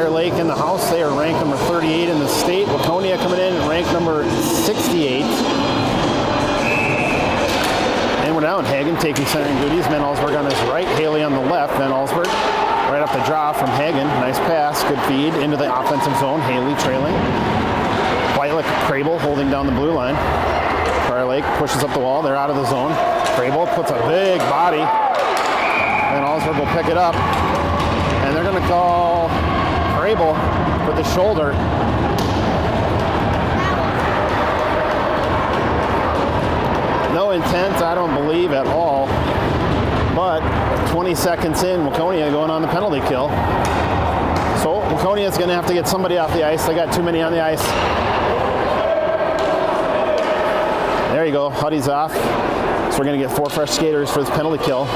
Prior Lake in the house. They are ranked number 38 in the state. Waconia coming in and ranked number 68. And we're down. Hagen taking centering duties. Van Allsburg on his right. Haley on the left. Van Allsburg right up the draw from Hagen. Nice pass. Good feed into the offensive zone. Haley trailing. Whitelick, Crable holding down the blue line. Prior Lake pushes up the wall. They're out of the zone. Crable puts a big body. Van Allsburg will pick it up. And they're going to call Crable for the shoulder. No intent, I don't believe at all. But 20 seconds in, Waconia going on the penalty kill. So Waconia is going to have to get somebody off the ice. They got too many on the ice. There you go, Huddy's off. So we're going to get 4 fresh skaters for this penalty kill.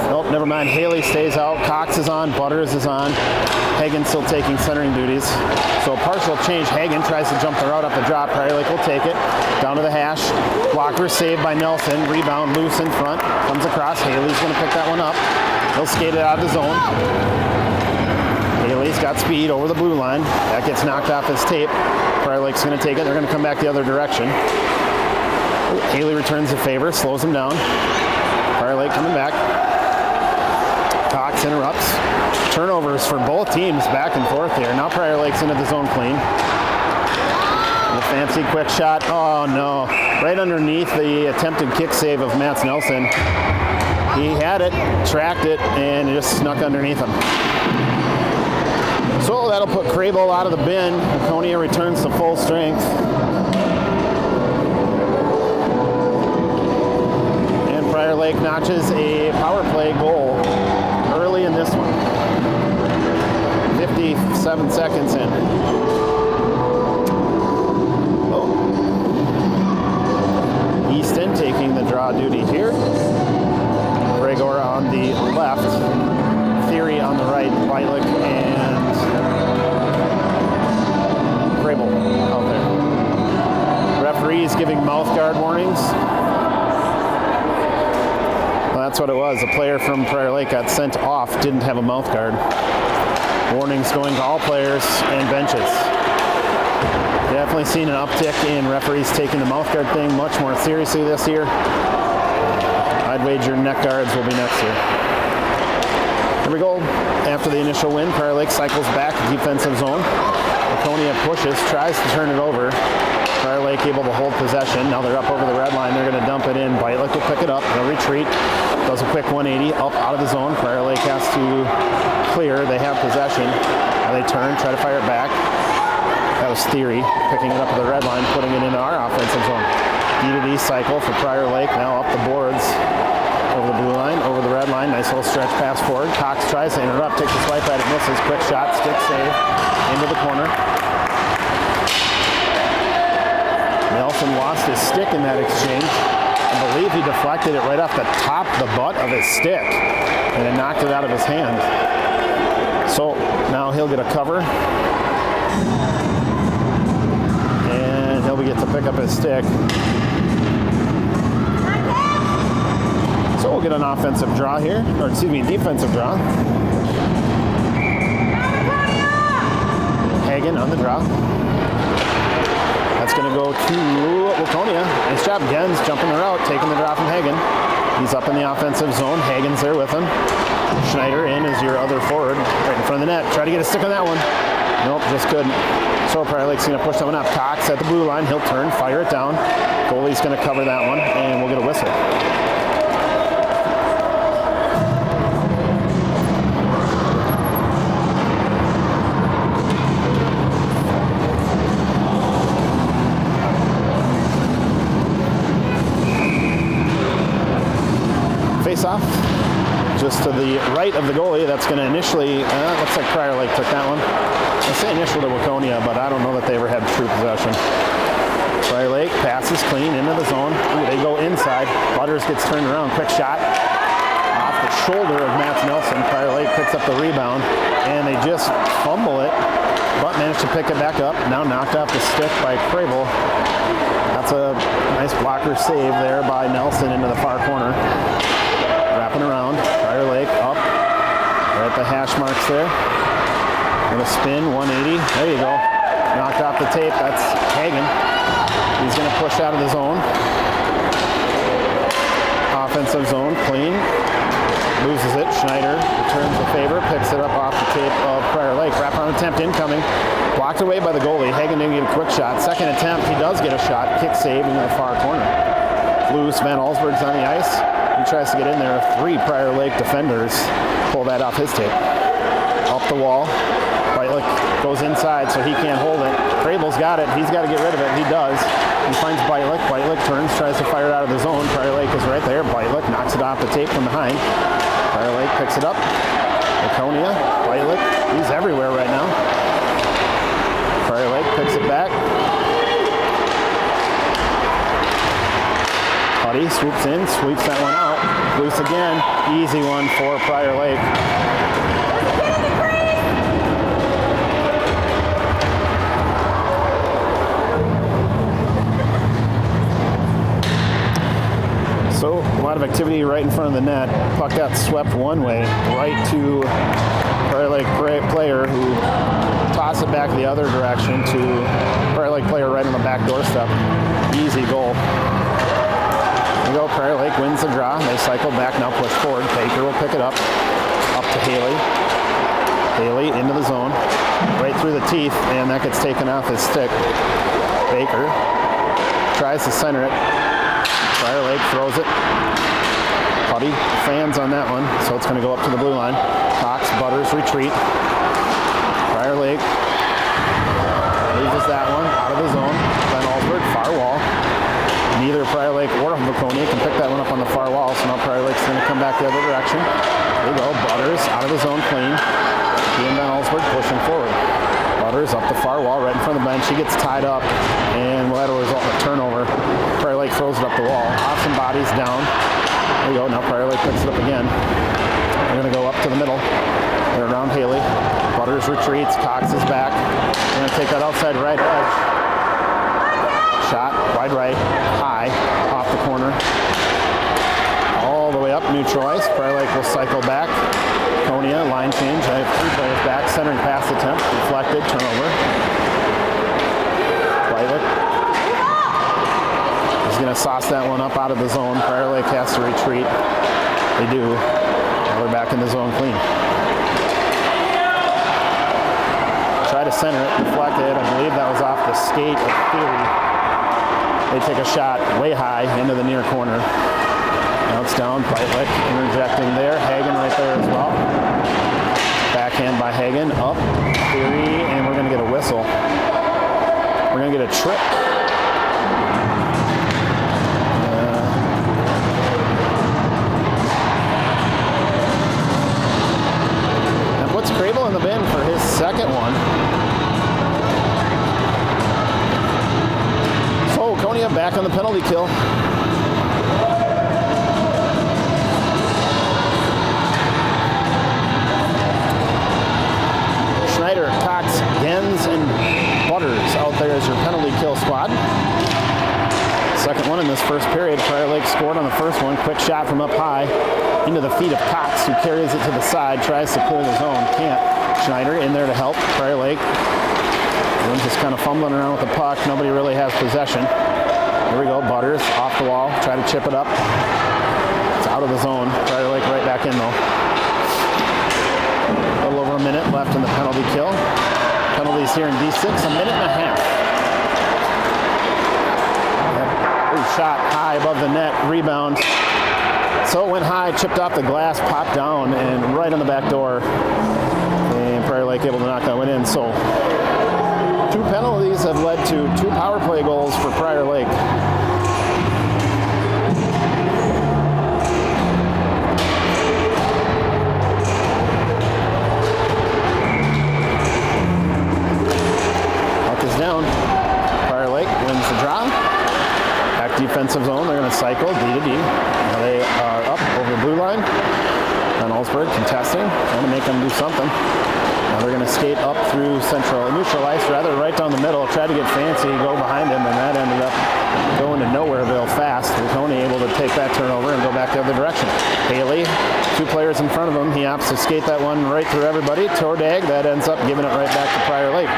Nope, never mind. Haley stays out. Cox is on. Butters is on. Hagen still taking centering duties. So a partial change. Hagen tries to jump the route up the drop. Prior Lake will take it. Down to the hash. Blocker saved by Nelson. Rebound loose in front. Comes across. Haley's going to pick that one up. He'll skate it out of the zone. Haley's got speed over the blue line. That gets knocked off his tape. Prior Lake's going to take it. They're going to come back the other direction. Haley returns the favor. Slows him down. Prior Lake coming back. Cox interrupts. Turnovers for both teams back and forth here. Now Prior Lake's into the zone clean. The fancy quick shot. Oh no. Right underneath the attempted kick save of Mats Nelson. He had it, tracked it, and it just snuck underneath him. So that'll put Crable out of the bin. Waconia returns to full strength. And Prior Lake notches a power play goal early in this one. 57 seconds in. Oh. Easton taking the draw duty here. Gregor on the left. Theory on the right. Whitelick and Crable out there. Referees giving mouth guard warnings. That's what it was. A player from Prior Lake got sent off, didn't have a mouth guard. Warnings going to all players and benches. Definitely seen an uptick in referees taking the mouth guard thing much more seriously this year. I'd wager neck guards will be next year. Here we go. After the initial win, Prior Lake cycles back defensive zone. Waconia pushes, tries to turn it over. Prior Lake able to hold possession. Now they're up over the red line. They're going to dump it in. Whitelick will pick it up. They'll retreat. Does a quick 180 up out of the zone. Prior Lake has to clear. They have possession. Now they turn, try to fire it back. That was Theory picking it up at the red line, putting it into our offensive zone. D-to-D cycle for Prior Lake. Now up the boards. Over the blue line, over the red line. Nice little stretch pass forward. Cox tries to interrupt, takes a swipe at it, misses. Quick shot, stick save into the corner. Nelson lost his stick in that exchange. I believe he deflected it right off the top, the butt of his stick, and it knocked it out of his hand. So now he'll get a cover, and he'll get to pick up his stick. So we'll get an offensive draw here, or excuse me, defensive draw. Hagen on the draw. That's going to go to Waconia. Nice job. Gens jumping the route, taking the draw from Hagen. He's up in the offensive zone. Hagen's there with him. Schneider in as your other forward, right in front of the net. Try to get a stick on that one. Nope, just couldn't. So Prior Lake's going to push that one up. Cox at the blue line. He'll turn, fire it down. Goalie's going to cover that one, and we'll get a whistle. Off just to the right of the goalie. That's going to initially, looks like Prior Lake took that one. I say initial to Waconia, but I don't know that they ever had true possession. Prior Lake passes clean into the zone. Ooh, they go inside. Butters gets turned around. Quick shot off the shoulder of Mats Nelson. Prior Lake picks up the rebound, and they just fumble it, but managed to pick it back up. Now knocked off the stick by Crable. That's a nice blocker save there by Nelson into the far corner. Wrapping around, Prior Lake up, right at the hash marks there. Have a spin, 180. There you go. Knocked off the tape. That's Hagen. He's going to push out of the zone. Offensive zone, clean. Loses it. Schneider returns the favor, picks it up off the tape of Prior Lake. Wraparound attempt incoming. Blocked away by the goalie. Hagen didn't get a quick shot. Second attempt, he does get a shot. Kick save into the far corner. Loose, Van Allsburg's on the ice. He tries to get in there. 3 Prior Lake defenders pull that off his tape. Up the wall. Whitelick goes inside so he can't hold it. Crable's got it. He's got to get rid of it. He does. He finds Whitelick. Whitelick turns, tries to fire it out of the zone. Prior Lake is right there. Whitelick knocks it off the tape from behind. Prior Lake picks it up. Waconia, Whitelick, he's everywhere right now. Prior Lake picks it back. Putty swoops in, sweeps that one out. Loose again. Easy one for Prior Lake. So, a lot of activity right in front of the net. Puck got swept one way, right to Prior Lake player who tossed it back the other direction to Prior Lake player right on the back doorstep. Easy goal. There you go, Prior Lake wins the draw. They cycle back, now push forward. Baker will pick it up to Haley. Haley into the zone, right through the teeth, and that gets taken off his stick. Baker tries to center it. Prior Lake throws it. Putty fans on that one, so it's going to go up to the blue line. Cox, Butters, retreat. Prior Lake loses that one out of the zone. Van Allsburg, far wall. Neither Prior Lake or Waconia can pick that one up on the far wall, so now Prior Lake's going to come back the other direction. There you go, Butters out of the zone clean. He and Van Allsburg pushing forward. Butters up the far wall right in front of the bench. He gets tied up, and that'll result in a turnover. Prior Lake throws it up the wall. Austin bodies down. There you go. Now Prior Lake picks it up again. They're going to go up to the middle. They're around Haley. Butters retreats. Cox is back. They're going to take that outside right edge. Shot wide right, high, off the corner. All the way up, neutral ice. Prior Lake will cycle back. Waconia, line change. I have 3 players back. Centering pass attempt. Deflected. Turnover. Whitelick. He's going to sauce that one up out of the zone. Prior Lake has to retreat. They do. Now they're back in the zone clean. Try to center it. Deflected. I believe that was off the skate of Theory. They take a shot way high into the near corner. Now it's down. Whitelick interjecting there. Hagen right there as well. Backhand by Hagen. Up. Theory. And we're going to get a whistle. We're going to get a trip. That puts Crable in the bin for his second one. So Waconia back on the penalty kill. Schneider, Cox, Gens, and Butters out there as your penalty kill squad. Second one in this first period. Prior Lake scored on the first one. Quick shot from up high into the feet of Cox, who carries it to the side, tries to clear the zone. Can't. Schneider in there to help. Prior Lake. Everyone's just kind of fumbling around with the puck. Nobody really has possession. Here we go. Butters off the wall. Try to chip it up. It's out of the zone. Prior Lake right back in though. A little over a minute left in the penalty kill. Penalties here in D6, a minute and a half. Shot high above the net, rebound. So it went high, chipped off the glass, popped down, and right on the back door. And Prior Lake able to knock that one in. So 2 penalties have led to 2 power play goals for Prior Lake. Puck is down. Prior Lake wins the draw. Defensive zone, they're going to cycle D to D. Now they are up over the blue line. Van Allsburg contesting, trying to make them do something. Now they're going to skate up through neutral ice, rather right down the middle, try to get fancy, go behind him, and that ended up going to Nowhereville fast. Waconia able to take that turnover and go back the other direction. Haley, 2 players in front of him. He opts to skate that one right through everybody. Tordag, that ends up giving it right back to Prior Lake.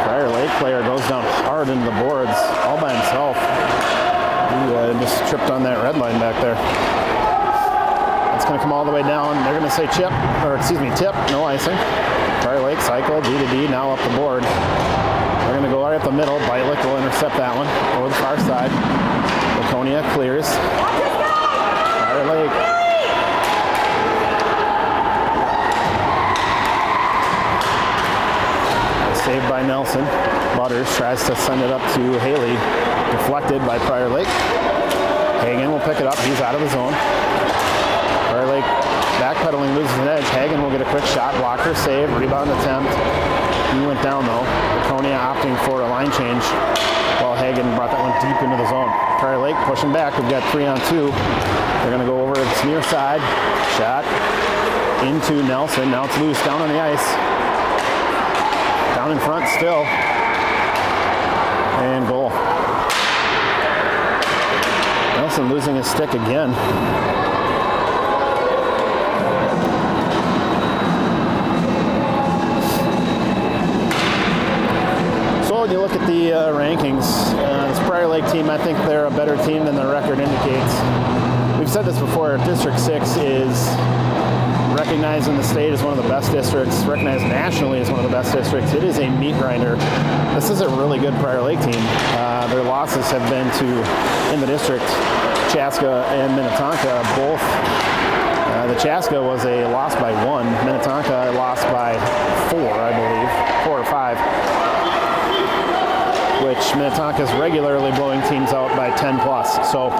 Prior Lake player goes down hard into the boards all by himself. He just tripped on that red line back there. It's going to come all the way down. They're going to say tip, no icing. Prior Lake cycle, D to D, now up the board. They're going to go right up the middle. Bylick will intercept that one over the far side. Waconia clears. Prior Lake. Saved by Nelson. Butters tries to send it up to Haley. Deflected by Prior Lake. Hagen will pick it up. He's out of the zone. Prior Lake backpedaling, loses an edge. Hagen will get a quick shot. Blocker, save, rebound attempt. He went down though. Waconia opting for a line change while Hagen brought that one deep into the zone. Prior Lake pushing back. We've got 3-on-2. They're going to go over to the near side. Shot into Nelson. Now it's loose down on the ice. Down in front still. And goal. Nelson losing his stick again. So when you look at the rankings, this Prior Lake team, I think they're a better team than their record indicates. We've said this before, District 6 is recognized in the state as one of the best districts, recognized nationally as one of the best districts. It is a meat grinder. This is a really good Prior Lake team. Their losses have been to, in the district, Chaska and Minnetonka both. The Chaska was a loss by 1. Minnetonka lost by 4, I believe, 4 or 5. Which Minnetonka's regularly blowing teams out by 10 plus. So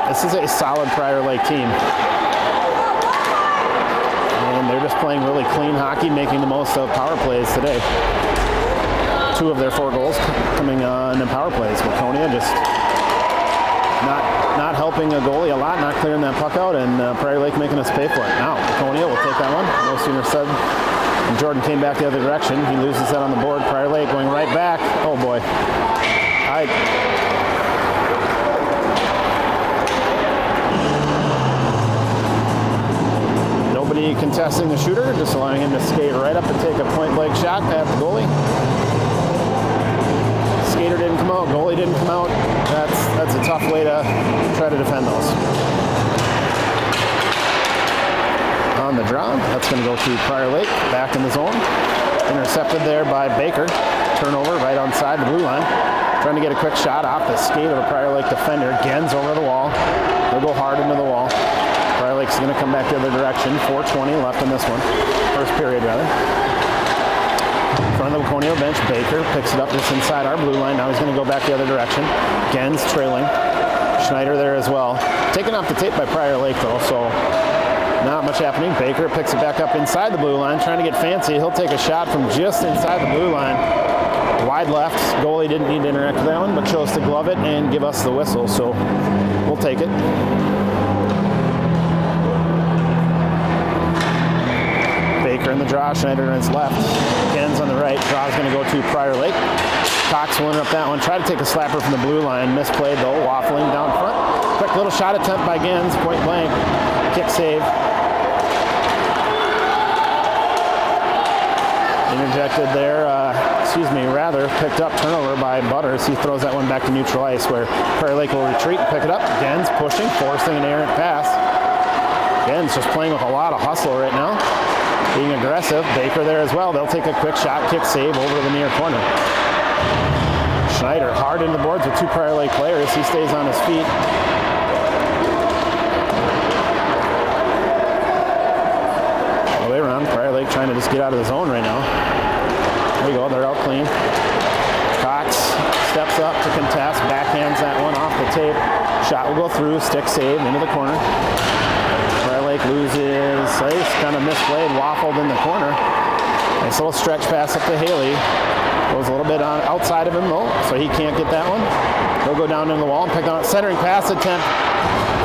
this is a solid Prior Lake team. And they're just playing really clean hockey, making the most of power plays today. 2 of their 4 goals coming on the power plays. Waconia just not helping a goalie a lot, not clearing that puck out, and Prior Lake making us pay for it. Now, Waconia will take that one. No sooner said. And Jordan came back the other direction. He loses that on the board. Prior Lake going right back. Oh boy. Nobody contesting the shooter, just allowing him to skate right up and take a point-blank shot at the goalie. Skater didn't come out, goalie didn't come out. That's a tough way to try to defend those. On the draw, that's going to go to Prior Lake, back in the zone. Intercepted there by Baker. Turnover right onside the blue line. Trying to get a quick shot off the skate of a Prior Lake defender. Gens over the wall. They'll go hard into the wall. Prior Lake's going to come back the other direction. 4:20 left in this one. First period, rather. In front of the Waconia bench, Baker picks it up just inside our blue line. Now he's going to go back the other direction. Gens trailing. Schneider there as well. Taken off the tape by Prior Lake, though, so not much happening. Baker picks it back up inside the blue line, trying to get fancy. He'll take a shot from just inside the blue line. Wide left. Goalie didn't need to interact with that one, but chose to glove it and give us the whistle, so we'll take it. Baker in the draw, Schneider on his left. Gens on the right. Draw is going to go to Prior Lake. Cox will interrupt that one. Try to take a slapper from the blue line. Misplayed though, waffling down front. Quick little shot attempt by Gens, point blank. Kick save. Interjected there, picked up turnover by Butters. He throws that one back to neutral ice where Prior Lake will retreat and pick it up. Gens pushing, forcing an errant pass. Gens just playing with a lot of hustle right now. Being aggressive. Baker there as well. They'll take a quick shot, kick save over the near corner. Schneider hard into the boards with 2 Prior Lake players. He stays on his feet. All the way around. Prior Lake trying to just get out of the zone right now. There you go. They're out clean. Cox steps up to contest. Backhands that one off the tape. Shot will go through. Stick save into the corner. Prior Lake loses ice. Kind of misplayed. Waffled in the corner. Nice little stretch pass up to Haley. Goes a little bit outside of him though, so he can't get that one. He'll go down into the wall and pick on it. Centering pass attempt.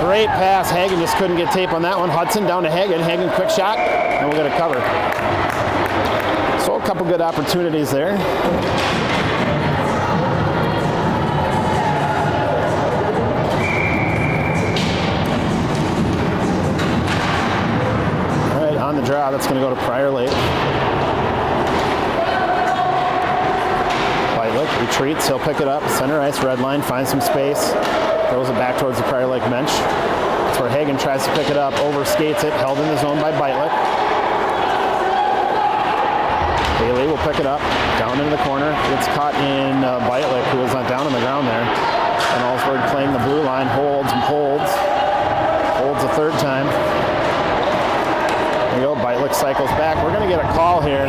Great pass. Hagen just couldn't get tape on that one. Hudson down to Hagen. Hagen quick shot, and we'll get a cover. So a couple good opportunities there. All right, on the draw, that's going to go to Prior Lake. Retreats, he'll pick it up, center ice, red line, finds some space, throws it back towards the Prior Lake bench. That's where Hagen tries to pick it up, overskates it, held in the zone by Beitlich. Haley will pick it up, down into the corner, gets caught in Beitlich, who was down on the ground there. And Allsburg playing the blue line, holds and holds a third time. There you go, Beitlich cycles back. We're going to get a call here.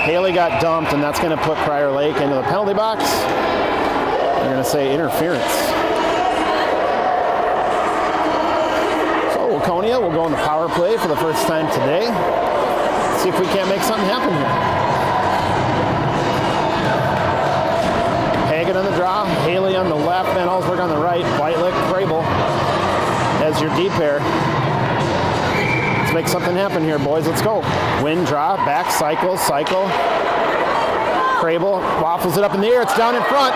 Haley got dumped, and that's going to put Prior Lake into the penalty box. They're going to say interference. So Waconia will go in the power play for the first time today. See if we can't make something happen here. Hagen on the draw, Haley on the left, Van Allsburg on the right, Beitlich, Crable as your D pair. Make something happen here, boys. Let's go. Win, draw, back, cycle. Crable waffles it up in the air. It's down in front.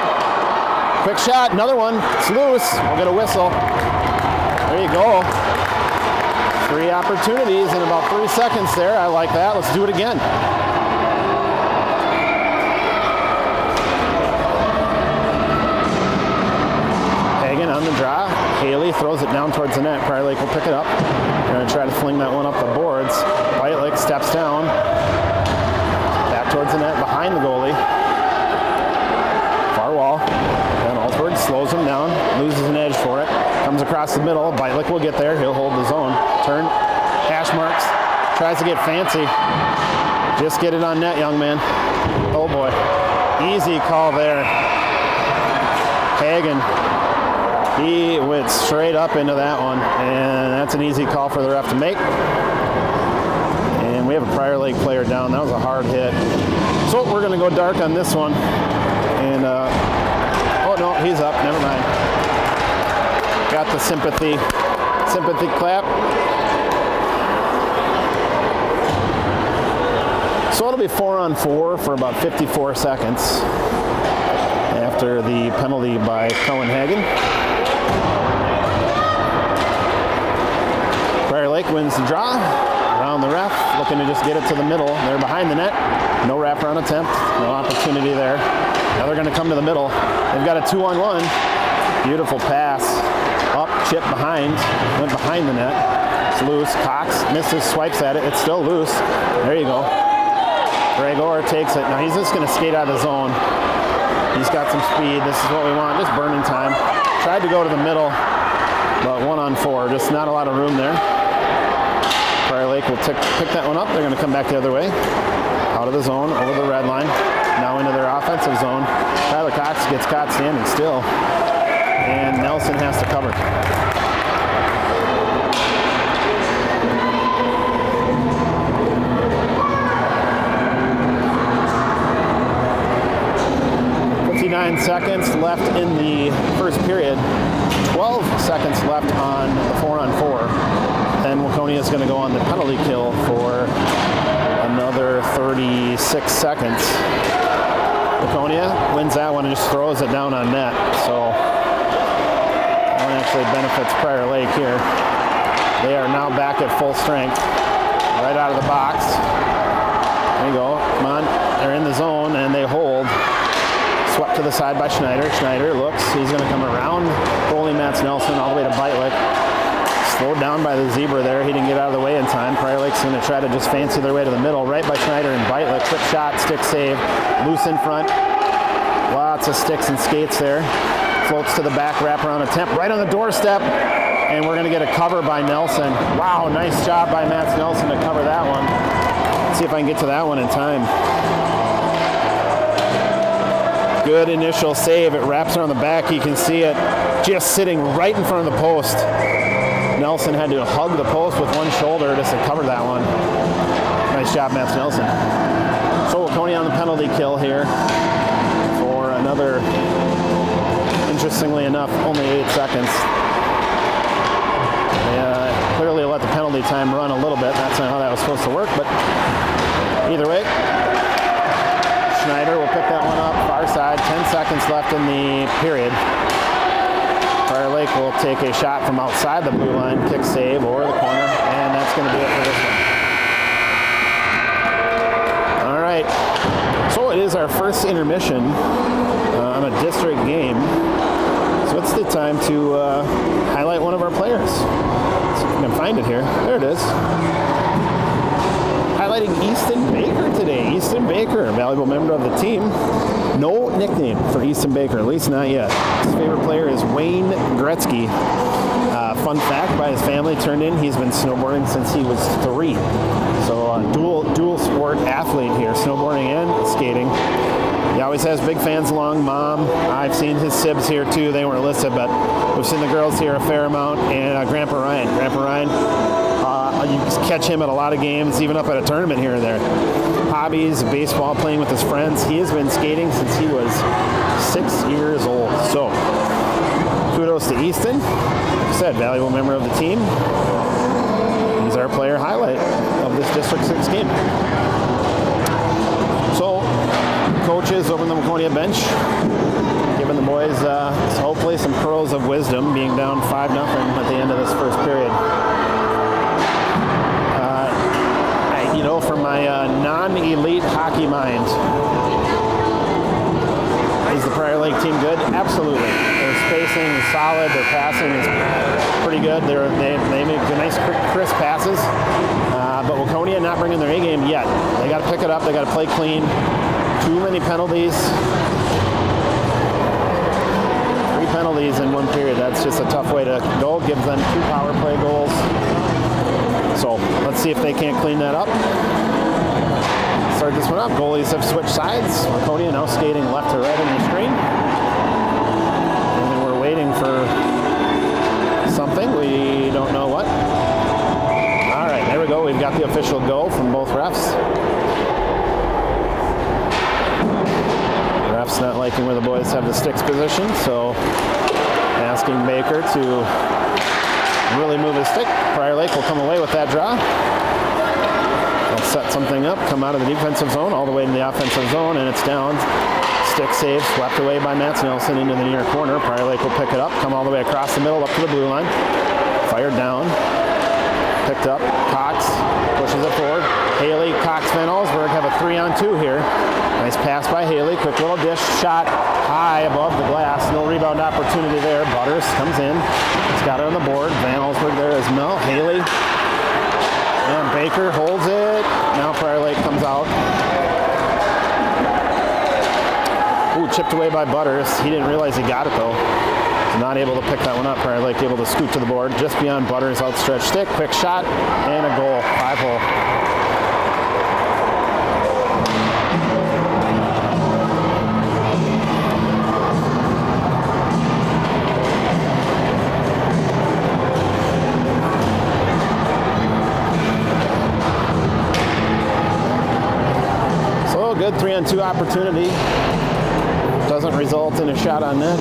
Quick shot, another one. It's loose. We'll get a whistle. There you go. 3 opportunities in about 3 seconds there. I like that. Let's do it again. Hagen on the draw. Haley throws it down towards the net. Prior Lake will pick it up. They're going to try to fling that one up the boards. Beitlich steps down. Back towards the net, behind the goalie. Far wall. Van Allsburg slows him down, loses an edge for it. Comes across the middle. Beitlich will get there. He'll hold the zone. Turn. Hash marks. Tries to get fancy. Just get it on net, young man. Oh boy. Easy call there. Hagen. He went straight up into that one, and that's an easy call for the ref to make. And we have a Prior Lake player down. That was a hard hit. So we're going to go dark on this one. And, oh no, he's up. Never mind. Got the sympathy clap. So it'll be 4-on-4 for about 54 seconds after the penalty by Cohen Hagen. Prior Lake wins the draw. Around the ref, looking to just get it to the middle. They're behind the net. No wraparound attempt. No opportunity there. Now they're going to come to the middle. They've got a 2-on-1. Beautiful pass. Up, chip behind. Went behind the net. It's loose. Cox misses, swipes at it. It's still loose. There you go. Gregor takes it. Now he's just going to skate out of the zone. He's got some speed. This is what we want. Just burning time. Tried to go to the middle, but 1-on-4. Just not a lot of room there. Prior Lake will pick that one up. They're going to come back the other way. Out of the zone, over the red line. Now into their offensive zone. Tyler Cox gets caught standing still. And Nelson has to cover. Seconds left in the first period. 12 seconds left on the 4-on-4. Then Waconia is going to go on the penalty kill for another 36 seconds. Waconia wins that one and just throws it down on net. So that one actually benefits Prior Lake here. They are now back at full strength. Right out of the box. There you go. Come on. They're in the zone and they hold. Swept to the side by Schneider. Schneider looks. He's going to come around. Goalie Mats Nelson all the way to Beitlich. Slowed down by the zebra there. He didn't get out of the way in time. Prior Lake's going to try to just fancy their way to the middle. Right by Schneider and Beitlich. Quick shot, stick save. Loose in front. Lots of sticks and skates there. Floats to the back, wraparound attempt. Right on the doorstep. And we're going to get a cover by Nelson. Wow, nice job by Mats Nelson to cover that one. Let's see if I can get to that one in time. Good initial save. It wraps around the back. You can see it just sitting right in front of the post. Nelson had to hug the post with one shoulder just to cover that one. Nice job, Mats Nelson. So Waconia on the penalty kill here. another, interestingly enough, only 8 seconds. They clearly let the penalty time run a little bit. That's not how that was supposed to work, but either way, Schneider will pick that one up, far side, 10 seconds left in the period. Prior Lake will take a shot from outside the blue line, kick save over the corner, and that's going to do it for this one. All right, so it is our first intermission on a district game. So it's the time to highlight one of our players. Let's see if we can find it here. There it is. Highlighting Easton Baker today. Easton Baker, a valuable member of the team. No nickname for Easton Baker, at least not yet. His favorite player is Wayne Gretzky. Fun fact, by his family turned in, he's been snowboarding since he was 3. So dual sport athlete here, snowboarding and skating. He always has big fans along. Mom, I've seen his sibs here too. They weren't listed, but we've seen the girls here a fair amount. And Grandpa Ryan. Grandpa Ryan, you catch him at a lot of games, even up at a tournament here and there. Hobbies, baseball, playing with his friends. He has been skating since he was 6 years old. So, kudos to Easton. Like I said, valuable member of the team. He's our player highlight of this District 6 game. So, coaches over in the Waconia bench, giving the boys hopefully some pearls of wisdom, being down 5-0 at the end of this first period. From my non-elite hockey mind, is the Prior Lake team good? Absolutely. Their spacing is solid. Their passing is pretty good. They make nice, crisp passes. But Waconia not bringing their A game yet. They got to pick it up. They got to play clean. Too many penalties. 3 penalties in 1 period. That's just a tough way to go. Gives them 2 power play goals. So let's see if they can't clean that up. Start this one up. Goalies have switched sides. Waconia now skating left to right on the screen. And we're waiting for something. We don't know what. All right, there we go. We've got the official go from both refs. Refs not liking where the boys have the sticks positioned, so asking Baker to really move his stick. Prior Lake will come away with that draw. They'll set something up, come out of the defensive zone, all the way to the offensive zone, and it's down. Stick save, swept away by Mats Nelson into the near corner. Prior Lake will pick it up, come all the way across the middle, up to the blue line. Fired down. Picked up. Cox pushes it forward. Haley, Cox, Van Allsburg have a 3-on-2 here. Nice pass by Haley. Quick little dish shot high above the glass. No rebound opportunity there. Butters comes in. He's got it on the board. Van Allsburg there as Mel. Haley. And Baker holds it. Now Prior Lake comes out. Ooh, chipped away by Butters. He didn't realize he got it though. Not able to pick that one up. Prior Lake able to scoot to the board just beyond Butters' outstretched stick. Quick shot and a goal. 5-hole. So good 3-on-2 opportunity. Doesn't result in a shot on net.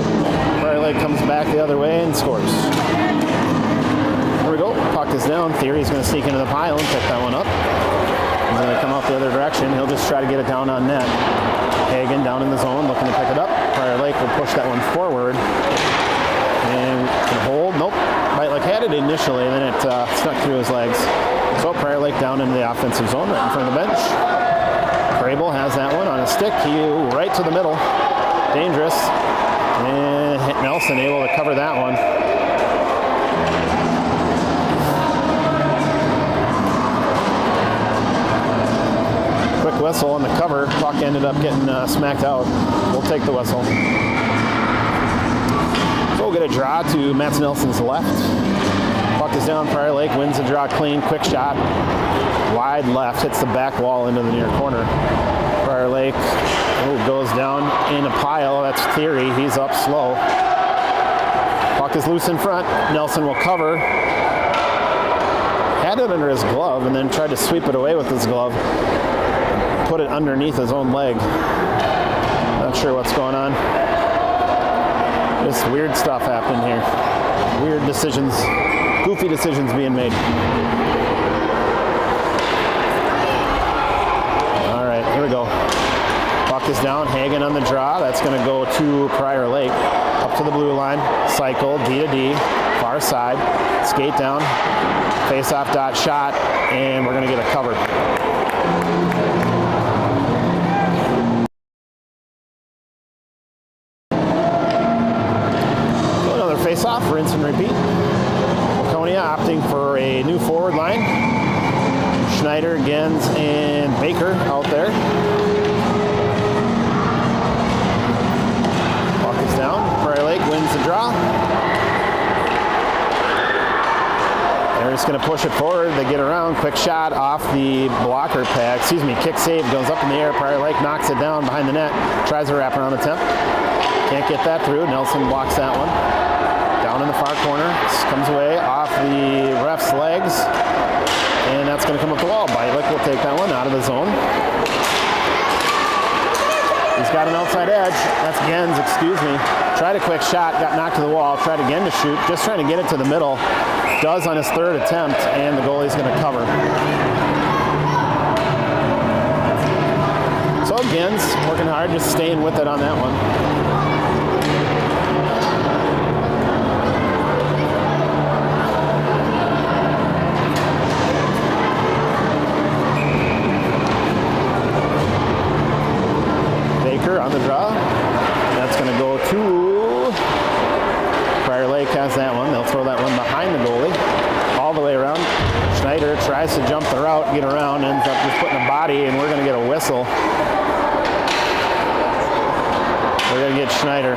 Prior Lake comes back the other way and scores. There we go. Puck is down. Theory's going to sneak into the pile and pick that one up. He's going to come out the other direction. He'll just try to get it down on net. Hagen down in the zone looking to pick it up. Prior Lake will push that one forward. And can hold. Nope. Right, had it initially, and then it snuck through his legs. So Prior Lake down into the offensive zone right in front of the bench. Crable has that one on a stick. Right to the middle. Dangerous. And Nelson able to cover that one. Quick whistle on the cover. Puck ended up getting smacked out. We'll take the whistle. So we'll get a draw to Mats Nelson's left. Puck is down. Prior Lake wins the draw clean. Quick shot. Wide left. Hits the back wall into the near corner. Prior Lake goes down in a pile. That's Theory. He's up slow. Puck is loose in front. Nelson will cover. Had it under his glove and then tried to sweep it away with his glove. Put it underneath his own leg. Not sure what's going on. Just weird stuff happening here. Weird decisions, goofy decisions being made. All right, here we go. Puck is down, Hagen on the draw. That's going to go to Prior Lake. Up to the blue line, cycle, D to D, far side, skate down, face-off dot shot, and we're going to get a cover. Another face-off, rinse and repeat. Waconia opting for a new forward line. Schneider, Gens, and Baker out there. Puck is down. Prior Lake wins the draw. They're just going to push it forward. They get around. Quick shot off the blocker pad. Kick save goes up in the air. Prior Lake knocks it down behind the net. Tries a wraparound attempt. Can't get that through. Nelson blocks that one. Down in the far corner. Comes away off the ref's legs. And that's going to come up the wall. Bylick will take that one out of the zone. He's got an outside edge. That's Gens, excuse me. Tried a quick shot, got knocked to the wall. Tried again to shoot, just trying to get it to the middle. Does on his third attempt, and the goalie's going to cover. So Gens working hard, just staying with it on that one. On the draw. That's going to go to Prior Lake has that one. They'll throw that one behind the goalie. All the way around. Schneider tries to jump the route, get around, ends up just putting a body, and we're going to get a whistle. We're going to get Schneider.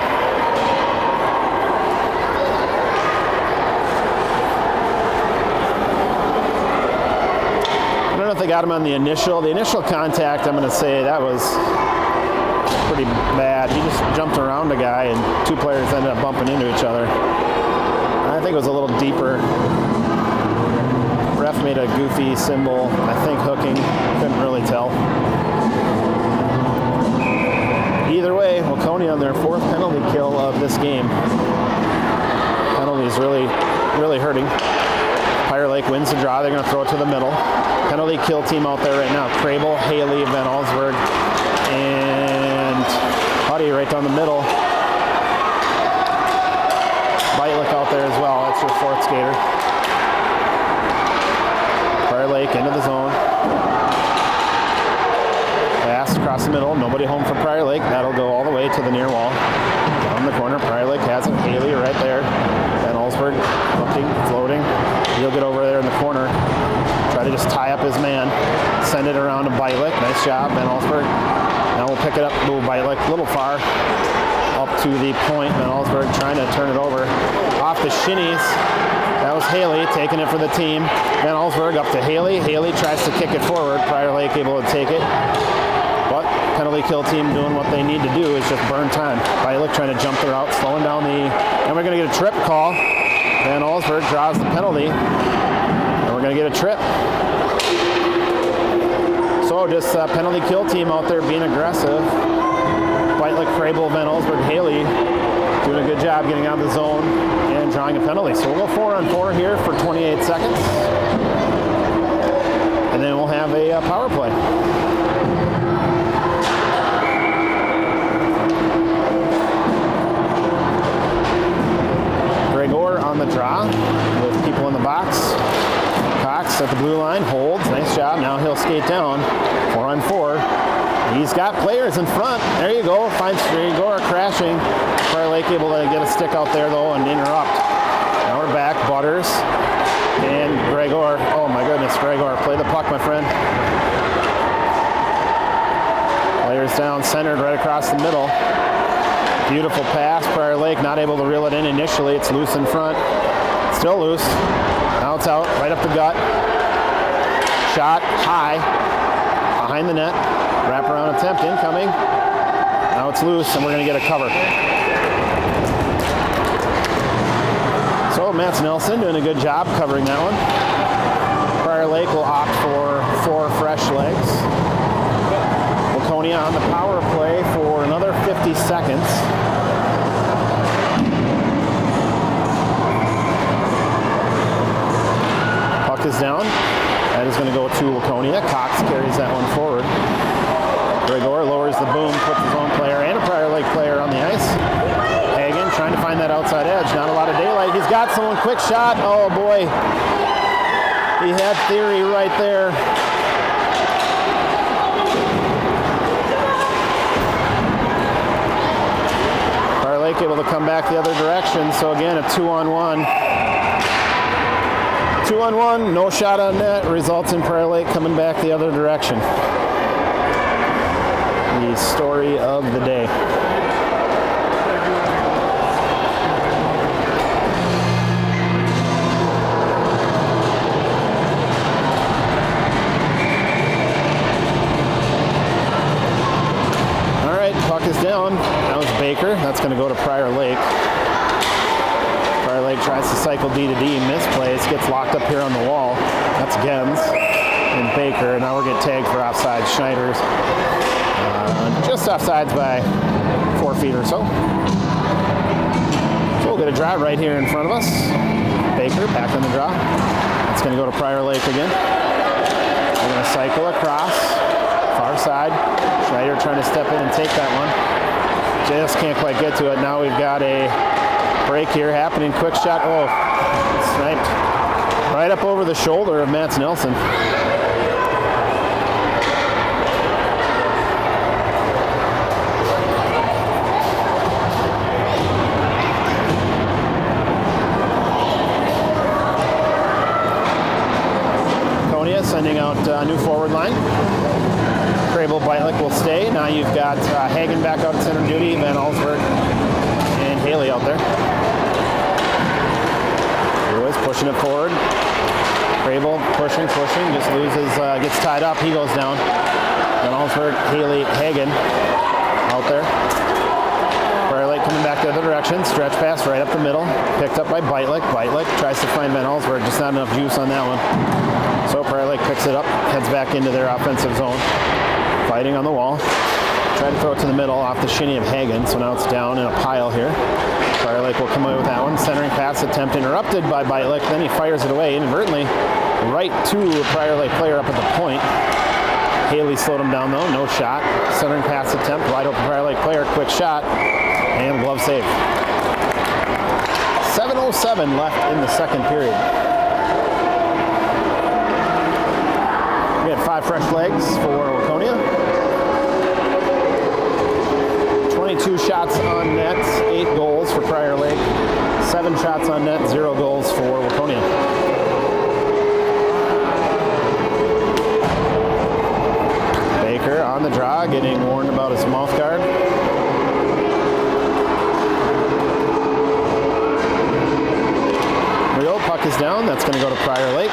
I don't know if they got him on the initial. The initial contact, I'm going to say that was pretty bad. He just jumped around a guy and two players ended up bumping into each other. I think it was a little deeper. Ref made a goofy symbol, I think hooking. Couldn't really tell. Either way, Waconia on their fourth penalty kill of this game. Penalty's really hurting. Prior Lake wins the draw. They're going to throw it to the middle. Penalty kill team out there right now. Crable, Haley, Van Allsburg, and Huddy right down the middle. Bylick out there as well. That's your fourth skater. Prior Lake into the zone. Pass across the middle. Nobody home for Prior Lake. That'll go all the way to the near wall. Down the corner. Prior Lake has it. Haley right there. Van Allsburg looking, floating. He'll get over there in the corner. Try to just tie up his man. Send it around to Bylick. Nice job, Van Allsburg. Now we'll pick it up. Move Bylick a little far. Up to the point. Van Allsburg trying to turn it over. Off the shinnies. That was Haley taking it for the team. Van Allsburg up to Haley. Haley tries to kick it forward. Prior Lake able to take it. But penalty kill team doing what they need to do is just burn time. Bylick trying to jump the route, slowing down the... And we're going to get a trip call. Van Allsburg draws the penalty. And we're going to get a trip. So just penalty kill team out there being aggressive. Bylick, Crable, Van Allsburg, Haley doing a good job getting out of the zone and drawing a penalty. So we'll go 4-on-4 here for 28 seconds. And then we'll have a power play. Gregor on the draw with people in the box. Cox at the blue line, holds, nice job. Now he'll skate down, 4-on-4. He's got players in front. There you go, finds Gregor crashing. Prior Lake able to get a stick out there though and interrupt. Now we're back, Butters and Gregor. Oh my goodness, Gregor, play the puck, my friend. Players down, centered right across the middle. Beautiful pass, Prior Lake not able to reel it in initially. It's loose in front, still loose. Now it's out, right up the gut. Shot high, behind the net. Wraparound attempt incoming. Now it's loose and we're going to get a cover. So Mats Nelson doing a good job covering that one. Prior Lake will opt for 4 fresh legs. Waconia on the power play for another 15 50 seconds. Puck is down. That is going to go to Waconia. Cox carries that one forward. Gregor lowers the boom, puts his own player and a Prior Lake player on the ice. Hagen trying to find that outside edge. Not a lot of daylight. He's got someone. Quick shot. Oh, boy. He had Theory right there. Prior Lake able to come back the other direction. So, again, a 2-on-1. 2-on-1, no shot on net, results in Prior Lake coming back the other direction. The story of the day. All right, puck is down. That was Baker. That's going to go to Prior Lake. Prior Lake tries to cycle D to D, misplays, gets locked up here on the wall. That's Gens and Baker, and now we're getting tagged for offside. Schneider's just offsides by 4 feet or so. So we'll get a draw right here in front of us. Baker back on the draw. It's going to go to Prior Lake again. We're going to cycle across, far side. Schneider trying to step in and take that one. Just can't quite get to it. Now we've got a break here happening. Quick shot. Oh, sniped right up over the shoulder of Mats Nelson. Waconia sending out a new forward line. Crable Beitlich will stay. Now you've got Hagen back out at center duty, Van Allsburg and Haley out there. Pushing it forward. Crable pushing, just loses, gets tied up. He goes down. Van Allsburg, Haley, Hagen out there. Prior Lake coming back the other direction. Stretch pass right up the middle. Picked up by Beitlich. Beitlich tries to find Van Allsburg. Just not enough juice on that one. So Prior Lake picks it up, heads back into their offensive zone. Fighting on the wall. Tried to throw it to the middle off the shinny of Hagen. So now it's down in a pile here. Prior Lake will come away with that one. Centering pass attempt interrupted by Beitlich. Then he fires it away inadvertently right to a Prior Lake player up at the point. Haley slowed him down though. No shot. Centering pass attempt. Wide open Prior Lake player. Quick shot. And glove save. 7:07 left in the second period. We had 5 fresh legs for Waconia. 22 shots on net, 8 goals for Prior Lake, 7 shots on net, 0 goals for Waconia. Baker on the draw, getting warned about his mouth guard. There we go, puck is down, that's going to go to Prior Lake.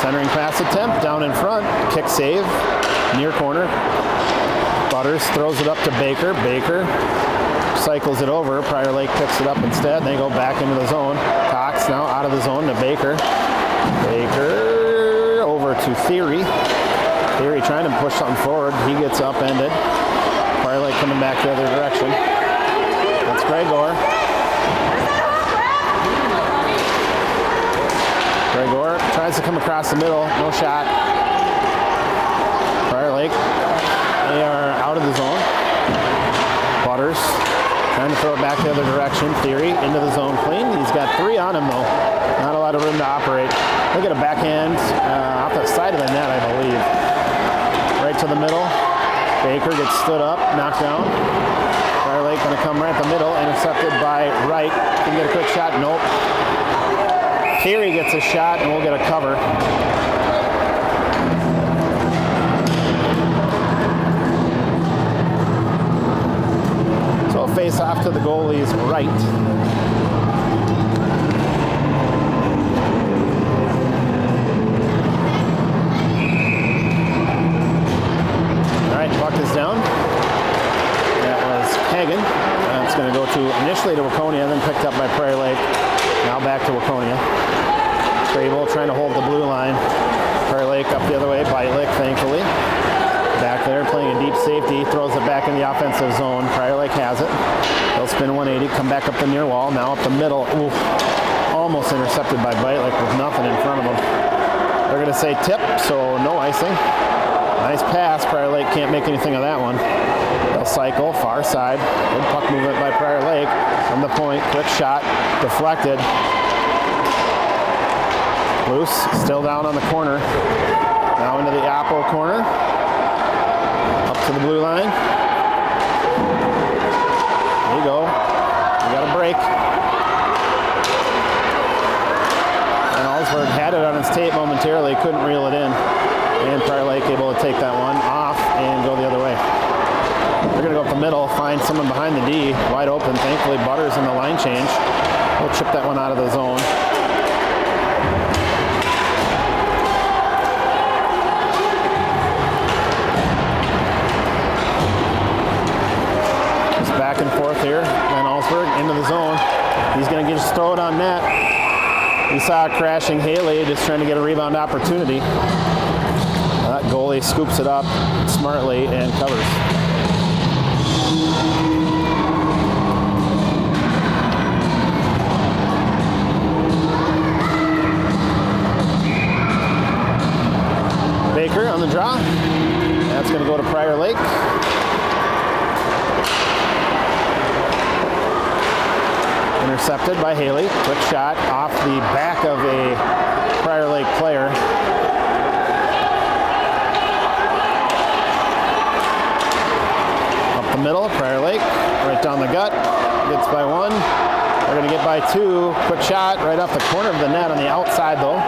Centering pass attempt, down in front, kick save, near corner. Butters throws it up to Baker. Baker cycles it over. Prior Lake picks it up instead. They go back into the zone. Cox now out of the zone to Baker. Baker over to Theory. Theory trying to push something forward. He gets upended. Prior Lake coming back the other direction. That's Gregor. Gregor tries to come across the middle. No shot. Prior Lake. They are out of the zone. Butters trying to throw it back the other direction. Theory into the zone clean. He's got 3 on him though. Not a lot of room to operate. They get a backhand off the side of the net, I believe. Right to the middle. Baker gets stood up, knocked down. Prior Lake going to come right at the middle. Intercepted by Wright. Can get a quick shot. Nope. Theory gets a shot and we'll get a cover. So a face off to the goalie's right. Puck is down. That was Hagen. It's going to go to initially to Waconia, then picked up by Prior Lake. Now back to Waconia. Crable trying to hold the blue line. Prior Lake up the other way. Beitlich, thankfully. Back there playing running a deep safety, throws it back in the offensive zone. Prior Lake has it. They'll spin 180, come back up the near wall, now up the middle. Ooh, almost intercepted by Beitlich with nothing in front of them. They're going to say tip, so no icing. Nice pass. Prior Lake can't make anything of that one. They'll cycle, far side. Good puck movement by Prior Lake. From the point, quick shot, deflected. Loose, still down on the corner. Now into the Apple corner. Up to the blue line. There you go. We got a break. And Allsburg had it on his tape momentarily, couldn't reel it in. And Prior Lake able to take that one off and go the other way. They're going to go up the middle, find someone behind the D, wide open. Thankfully, Butters in the line change. We'll chip that one out of the zone. Just back and forth here. Van Allsburg into the zone. He's going to just throw it on net. We saw crashing Haley just trying to get a rebound opportunity. That goalie scoops it up smartly and covers. Baker on the draw. That's going to go to Prior Lake. Intercepted by Haley. Quick shot off the back of a Prior Lake player. Up the middle, Prior Lake. Right down the gut. Gets by one. They're going to get by two. Quick shot right off the corner of the net on the outside though.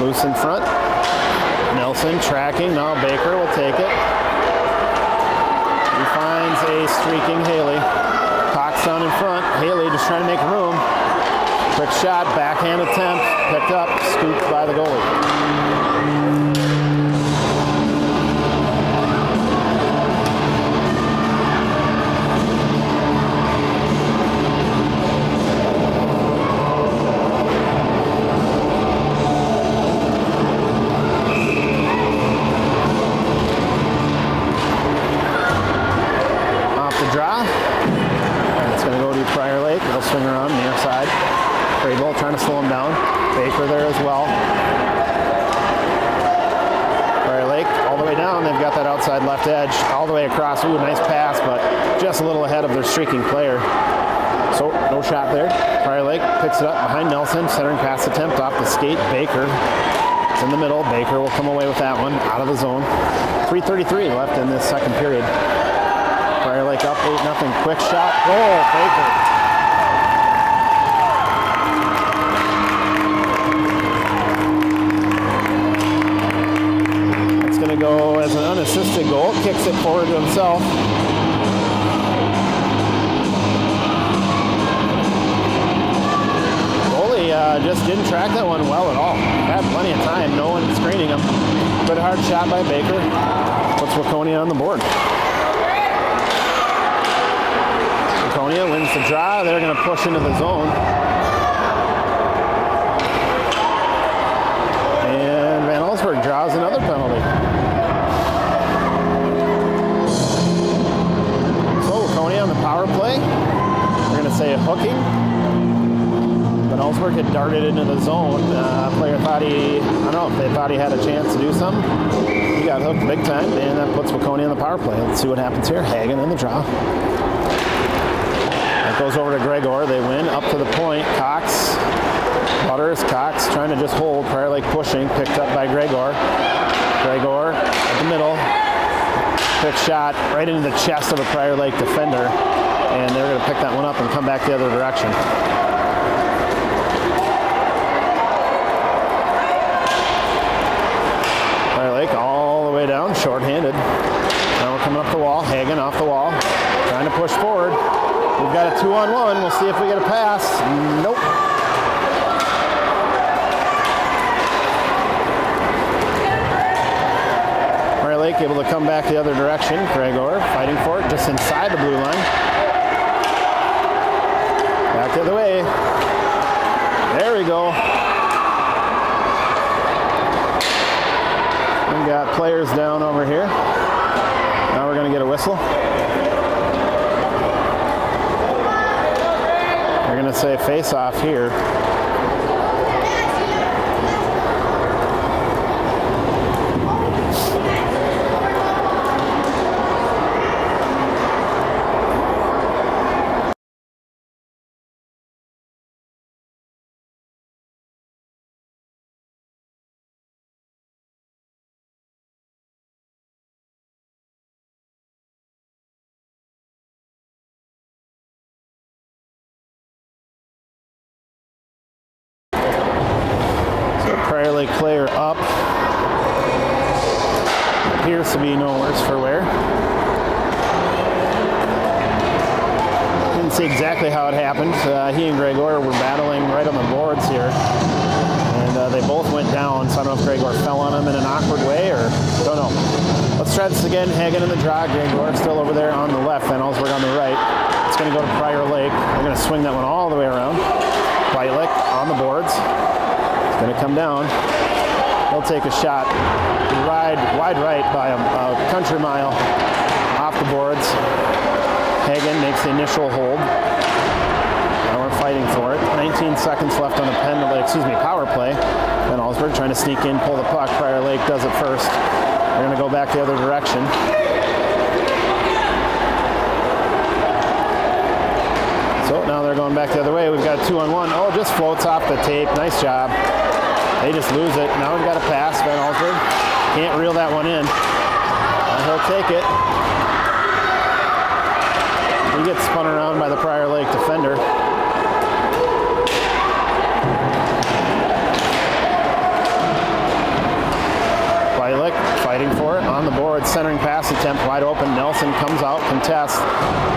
Loose in front. Nelson tracking. Now Baker will take it. He finds a streaking Haley. Cox down in front. Haley just trying to make room. Quick shot, backhand attempt, picked up, scooped by the goalie. Off the draw. It's going to go to Prior Lake. It'll swing around near side. Crable trying to slow him down. Baker there as well. Prior Lake all the way down. They've got that outside left edge all the way across. Ooh, nice pass, but just a little ahead of their streaking player. So no shot there. Prior Lake picks it up behind Nelson. Centering pass attempt off the skate. Baker. It's in the middle. Baker will come away with that one out of the zone. 3:33 left in this second period. Prior Lake up 8-0. Quick shot. Goal. Baker. It's going to go as an unassisted goal. Kicks it forward to himself. Goalie just didn't track that one well at all. Had plenty of time. No one screening him. Good hard shot by Baker. Puts Waconia on the board. Waconia wins the draw. They're going to push into the zone. And Van Allsburg draws another penalty. So Waconia on the power play. We're going to say a hooking. Van Allsburg had darted into the zone. Player thought I don't know if they thought he had a chance to do something. He got hooked big time, and that puts Waconia on the power play. Let's see what happens here. Hagen in the draw. Goes over to Gregor. They win up to the point. Cox, Butters, Cox trying to just hold. Prior Lake pushing. Picked up by Gregor. Gregor at the middle. Quick shot right into the chest of a Prior Lake defender. And they're going to pick that one up and come back the other direction. Prior Lake all the way down, shorthanded. Now we're coming up the wall. Hagen off the wall. Trying to push forward. We've got a 2-on-1. We'll see if we get a pass. Nope. Prior Lake able to come back the other direction. Gregor fighting for it just inside the blue line. Back the other way. There we go. We've got players down over here. Now we're going to get a whistle. They're going to say face off here. Prior Lake player up. Appears to be no worse for wear. Didn't see exactly how it happened. He and Gregor were battling right on the boards here. And they both went down, so I don't know if Gregor fell on him in an awkward way or don't know. Let's try this again. Hagen in the draw. Gregor still over there on the left. Van Allsburg on the right. It's going to go to Prior Lake. They're going to swing that one all the way around. Whitelick on the boards. Going to come down. He'll take a shot wide right by a country mile off the boards. Hagen makes the initial hold. Now we're fighting for it. 19 seconds left on the power play. Van Allsburg trying to sneak in, pull the puck. Prior Lake does it first. They're going to go back the other direction. So now they're going back the other way. We've got a 2-on-1. Oh, just floats off the tape. Nice job. They just lose it. Now we've got a pass. Van Allsburg can't reel that one in. He'll take it. He gets spun around by the Prior Lake defender. Whitelick fighting for it on the board. Centering pass attempt wide open. Nelson comes out, contests.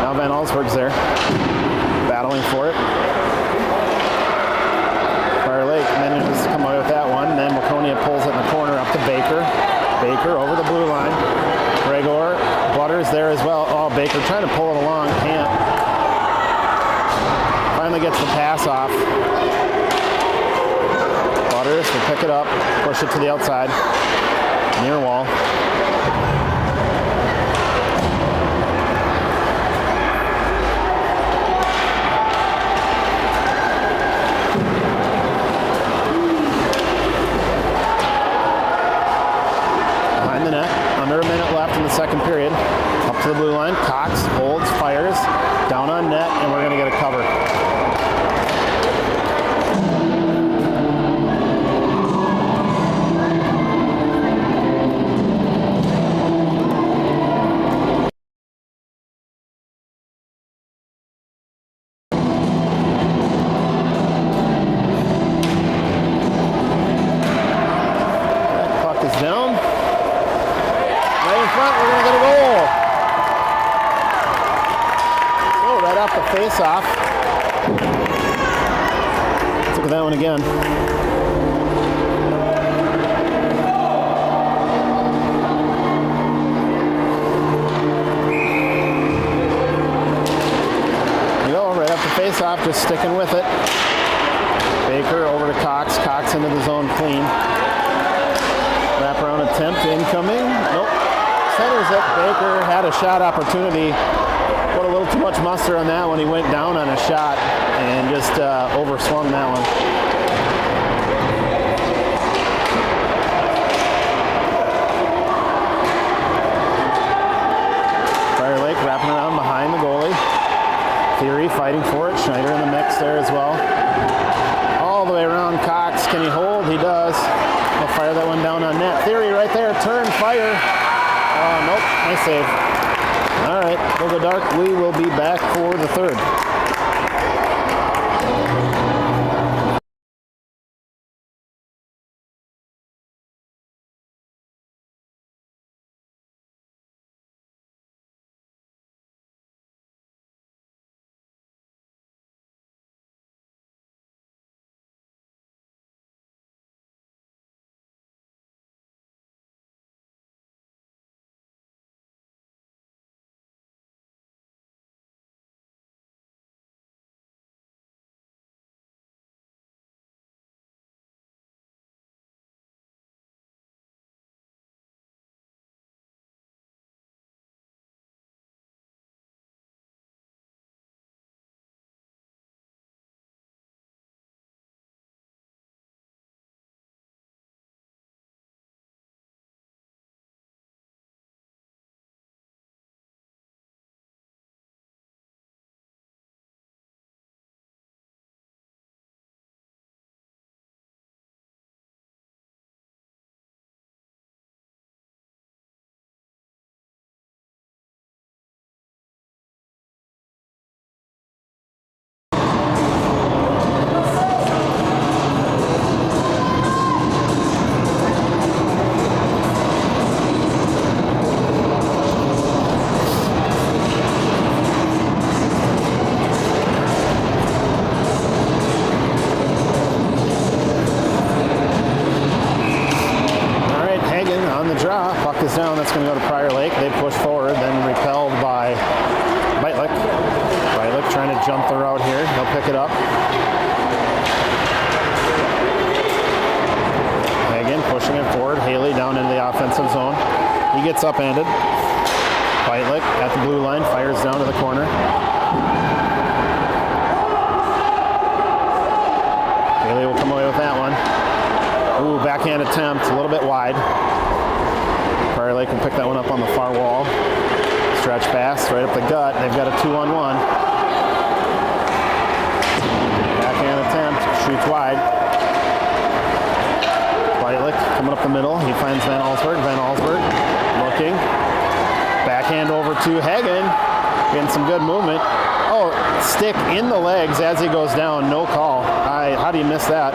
Now Van Allsburg's there. Battling for it. Prior Lake manages to come away with that one. Then Waconia pulls it in the corner up to Baker. Baker over the blue line. Gregor, Butters there as well. Oh, Baker trying to pull it along. Can't. Finally gets the pass off. Butters will pick it up. Push it to the outside. Near wall. Under a minute left in the second period. Up to the blue line. Cox holds, fires, down on net, and we're going to get a cover. That puck is down. Front, we're going to get a goal. So right off the face-off. Let's look at that one again. There you go, right off the face-off, just sticking with it. Baker over to Cox. Cox into the zone clean. Wraparound attempt incoming. Nope. Centers it. Baker had a shot opportunity. Put a little too much muster on that one. He went down on a shot and just overswung that one. Prior Lake wrapping around behind the goalie. Theory fighting for it. Schneider in the mix there as well. All the way around Cox. Can he hold? He does. He'll fire that one down on net. Theory right there. Turn, fire. Nope, nice save. All right, we'll go dark. We will be back for the third. jump the route here. He'll pick it up. Hagen pushing it forward. Haley down into the offensive zone. He gets upended. Whitelick at the blue line, fires down to the corner. Haley will come away with that one. Ooh, backhand attempt, a little bit wide. Prior Lake can pick that one up on the far wall. Stretch pass, right up the gut. They've got a 2-on-1. Backhand attempt, shoots wide. Whitelick coming up the middle. He finds Van Allsburg. Van Allsburg looking. Backhand over to Hagen. Getting some good movement. Oh, stick in the legs as he goes down. No call. How do you miss that?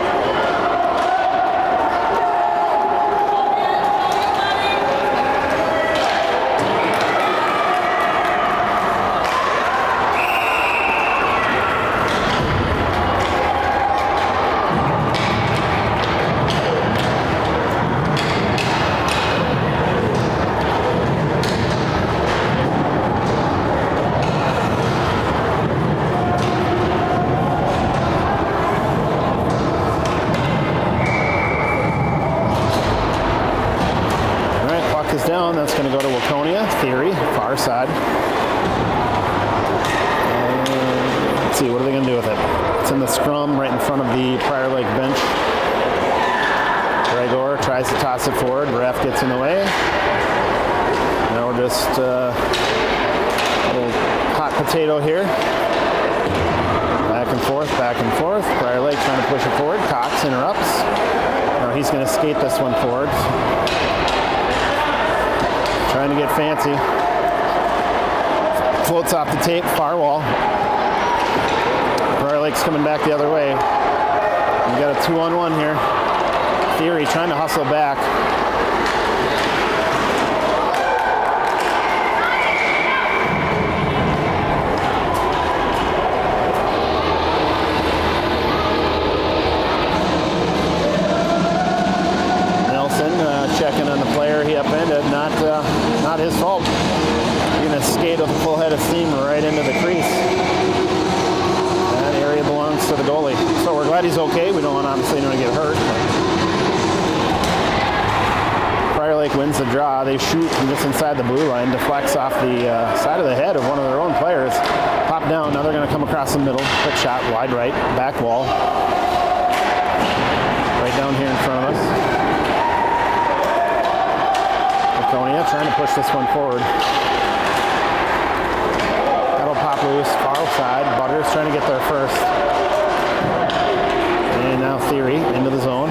Down, that's going to go to Waconia. Theory, far side. Let's see, what are they going to do with it? It's in the scrum right in front of the Prior Lake bench. Gregor tries to toss it forward. Ref gets in the way. Now we're just a little hot potato here. Back and forth, back and forth. Prior Lake trying to push it forward. Cox interrupts. Now he's going to skate this one forward. Trying to get fancy. Floats off the tape, far wall. Prior Lake's coming back the other way. We got a 2-on-1 here. Theory trying to hustle back. Checking on the player he upended, not his fault. You're going to skate with a full head of steam right into the crease. That area belongs to the goalie. So we're glad he's okay. We don't want obviously anyone to get hurt. Prior Lake wins the draw. They shoot from just inside the blue line, deflects off the side of the head of one of their own players. Pop down. Now they're going to come across the middle. Quick shot, wide right, back wall. Right down here in front of us. Waconia trying to push this one forward. That'll pop loose, far side. Butters trying to get there first. And now Theory into the zone.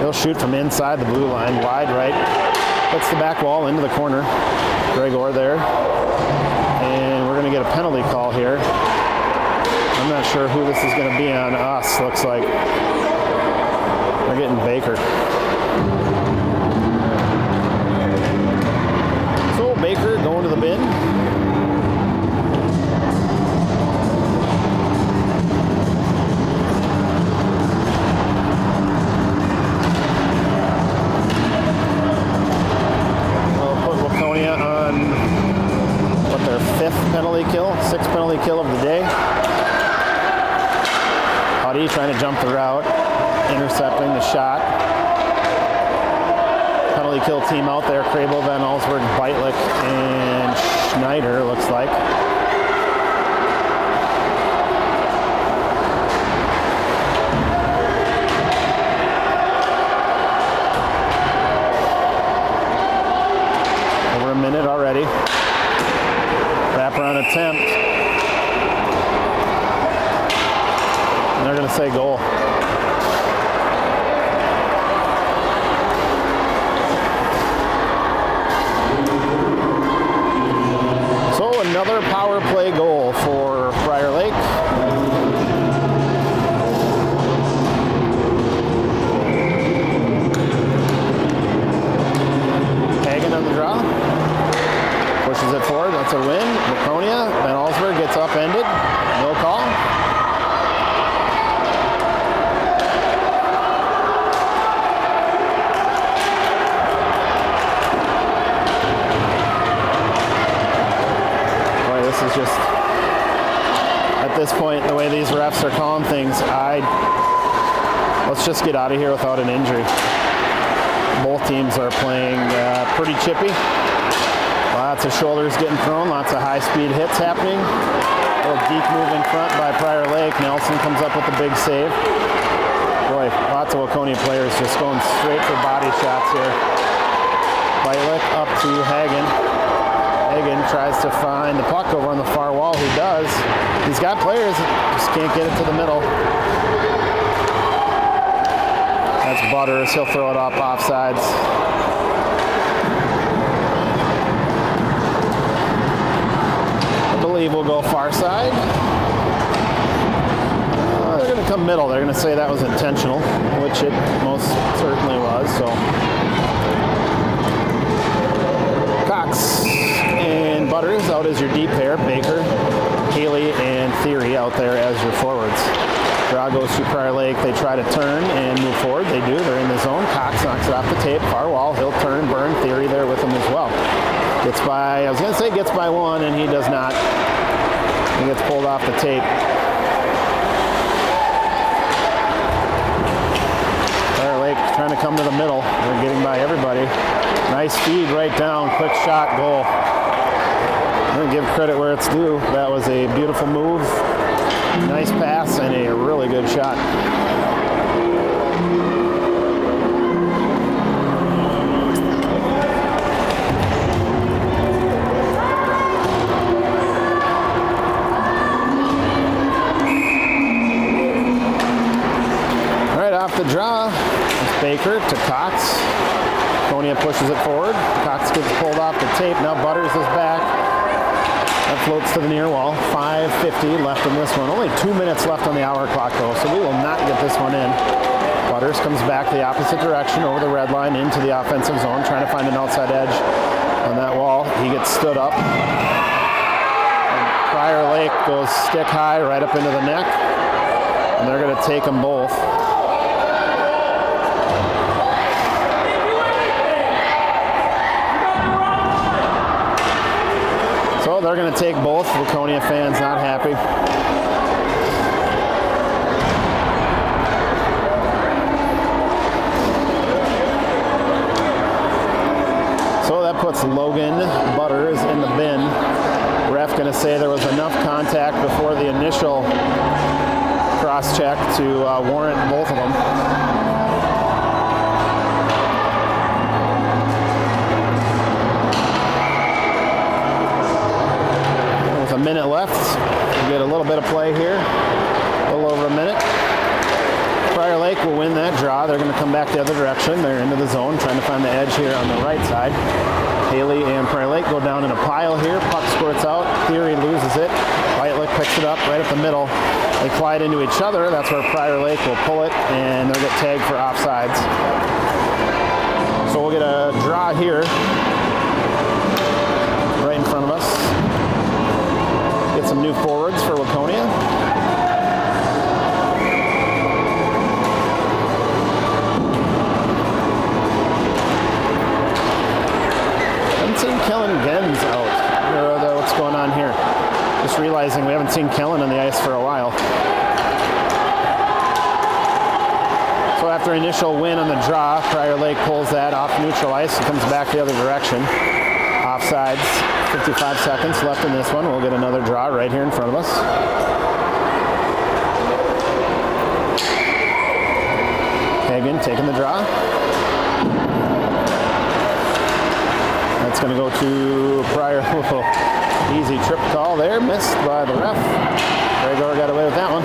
He'll shoot from inside the blue line, wide right. Hits the back wall into the corner. Gregor there. And we're going to get a penalty call here. I'm not sure who this is going to be on us, looks like. We're getting Baker. Baker going to the bin. We'll put Waconia on their 5th penalty kill, 6th penalty kill of the day. Huddy trying to jump the route, intercepting the shot. Penalty kill team out there. Crable, Van Allsburg, Beitlich, and Schneider, looks like. Over a minute already. Wraparound attempt. And they're going to say goal. Another power play goal for Prior Lake. Hagen on the draw. Pushes it forward. That's a win. Waconia. Van Allsburg gets upended. No call. This is just the way these refs are calling things, let's just get out of here without an injury. Both teams are playing pretty chippy. Lots of shoulders getting thrown, lots of high-speed hits happening. A little deep move in front by Prior Lake. Nelson comes up with a big save. Boy, lots of Waconia players just going straight for body shots here. Whitelick up to Hagen. Hagen tries to find the puck over on the far wall. He does. He's got players, just can't get it to the middle. That's Butters. He'll throw it up offsides. I believe we'll go far side. They're going to come middle. They're going to say that was intentional, which it most certainly was. So Cox and Butters out as your deep pair. Baker, Haley, and Theory out there as your forwards. Draw goes to Prior Lake. They try to turn and move forward. They do. They're in the zone. Cox knocks it off the tape. Far wall. He'll turn, burn. Theory there with him as well. Gets by, I was going to say gets by one, and he does not. He gets pulled off the tape. Prior Lake trying to come to the middle. They're getting by everybody. Nice feed right down. Quick shot. Goal. I'm going to give credit where it's due. That was a beautiful move. Nice pass and a really good shot. All right, off the draw, it's Baker to Cox. Waconia pushes it forward. Cox gets pulled off the tape. Now Butters is back. That floats to the near wall. 5:50 left in this one. Only 2 minutes left on the hour clock, though, so we will not get this one in. Butters comes back the opposite direction over the red line into the offensive zone, trying to find an outside edge on that wall. He gets stood up. And Prior Lake goes stick high right up into the neck, and they're going to take them both. So they're going to take both. Waconia fans not happy. So that puts Logan Butters in the bin. Ref going to say there was enough contact before the initial cross-check to warrant both of them. A minute left. We get a little bit of play here. A little over a minute. Prior Lake will win that draw. They're going to come back the other direction. They're into the zone, trying to find the edge here on the right side. Haley and Prior Lake go down in a pile here. Puck squirts out. Theory loses it. Whitelick picks it up right at the middle. They collide into each other. That's where Prior Lake will pull it, and they'll get tagged for offsides. So we'll get a draw here right in front of us. Get some new forwards for Waconia. Haven't seen Kellen Gens out. What's going on here? Just realizing we haven't seen Kellen on the ice for a while. So after initial win on the draw, Prior Lake pulls that off neutral ice and comes back the other direction. Offsides. 55 seconds left in this one. We'll get another draw right here in front of us. Hagen taking the draw. That's going to go to Prior. Easy trip call there. Missed by the ref. Gregor got away with that one.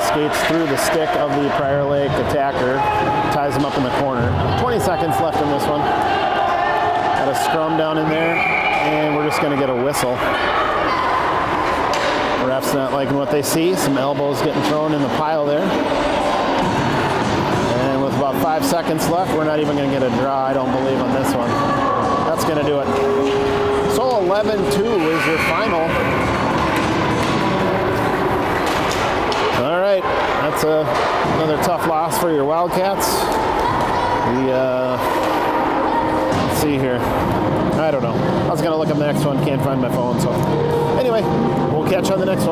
Skates through the stick of the Prior Lake attacker, ties him up in the corner. 20 seconds left in this one. Got a scrum down in there, and we're just going to get a whistle. Ref's not liking what they see. Some elbows getting thrown in the pile there. And with about 5 seconds left, we're not even going to get a draw, I don't believe, on this one. That's going to do it. So 11-2 is your final. All right, that's That's another tough loss for your Wildcats. Let's see here. I don't know. I was going to look up the next one. Can't find my phone. So anyway, we'll catch you on the next one.